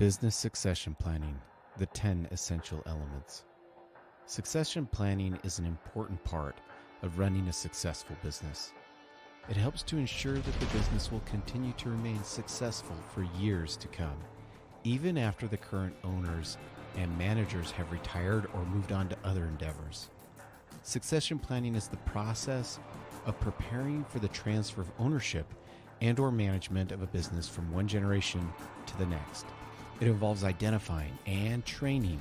Business succession planning, the 10 essential elements. Succession planning is an important part of running a successful business. It helps to ensure that the business will continue to remain successful for years to come, even after the current owners and managers have retired or moved on to other endeavors. Succession planning is the process of preparing for the transfer of ownership and/or management of a business from one generation to the next. It involves identifying and training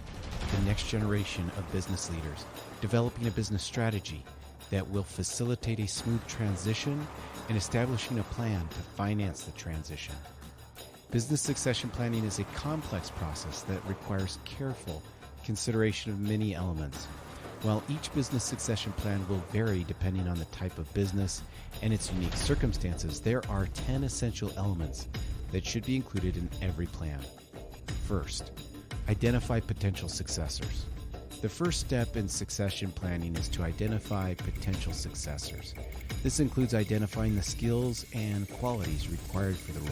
the next generation of business leaders, developing a business strategy that will facilitate a smooth transition, and establishing a plan to finance the transition. Business succession planning is a complex process that requires careful consideration of many elements. While each business succession plan will vary depending on the type of business and its unique circumstances, there are 10 essential elements that should be included in every plan. First, identify potential successors. The first step in succession planning is to identify potential successors. This includes identifying the skills and qualities required for the role,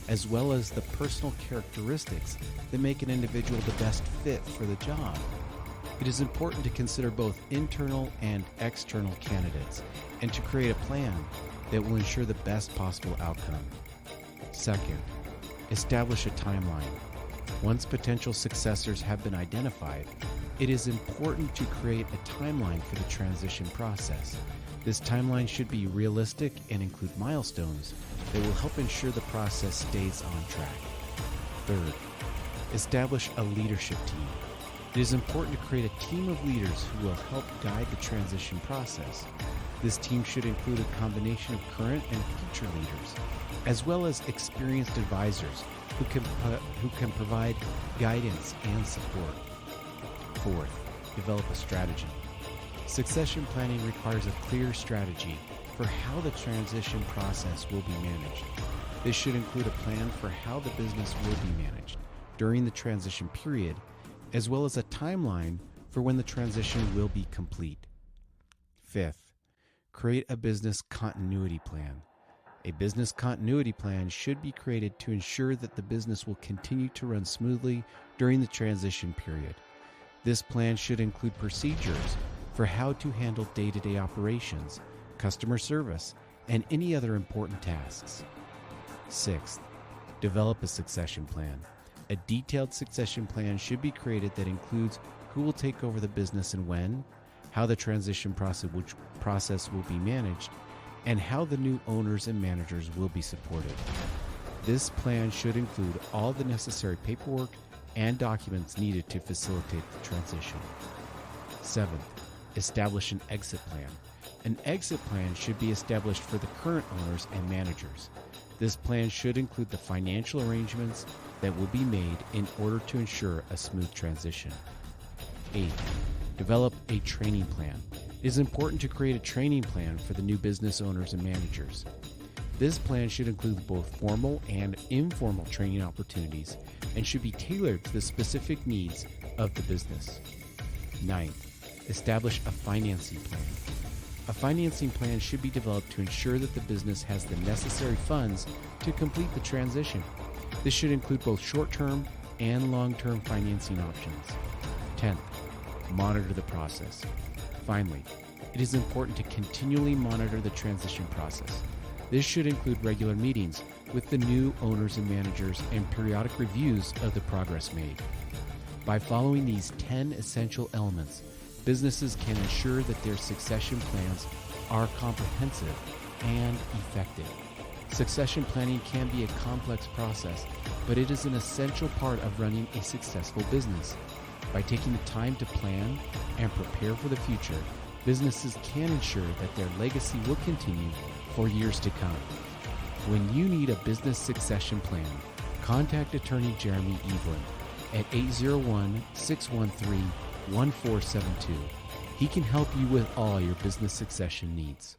as well as the personal characteristics that make an individual the best fit for the job. It is important to consider both internal and external candidates and to create a plan that will ensure the best possible outcome. Second, establish a timeline. Once potential successors have been identified, it is important to create a timeline for the transition process. This timeline should be realistic and include milestones that will help ensure the process stays on track. Third, establish a leadership team. It is important to create a team of leaders who will help guide the transition process. This team should include a combination of current and future leaders, as well as experienced advisors who can provide guidance and support. Fourth, develop a strategy. Succession planning requires a clear strategy for how the transition process will be managed. This should include a plan for how the business will be managed during the transition period, as well as a timeline for when the transition will be complete. Fifth, create a business continuity plan. A business continuity plan should be created to ensure that the business will continue to run smoothly during the transition period. This plan should include procedures for how to handle day-to-day operations, customer service, and any other important tasks. Sixth, develop a succession plan. A detailed succession plan should be created that includes who will take over the business and when, how the transition process will be managed, and how the new owners and managers will be supported. This plan should include all the necessary paperwork and documents needed to facilitate the transition. Seventh, establish an exit plan. An exit plan should be established for the current owners and managers. This plan should include the financial arrangements that will be made in order to ensure a smooth transition. Eighth, develop a training plan. It is important to create a training plan for the new business owners and managers. This plan should include both formal and informal training opportunities and should be tailored to the specific needs of the business. Ninth, establish a financing plan. A financing plan should be developed to ensure that the business has the necessary funds to complete the transition. This should include both short-term and long-term financing options. 10th, monitor the process. Finally, it is important to continually monitor the transition process. This should include regular meetings with the new owners and managers and periodic reviews of the progress made. By following these 10 essential elements, businesses can ensure that their succession plans are comprehensive and effective. Succession planning can be a complex process, but it is an essential part of running a successful business. By taking the time to plan and prepare for the future, businesses can ensure that their legacy will continue for years to come. When you need a business succession plan, contact attorney Jeremy Eveland at 801-613-1472. He can help you with all your business succession needs.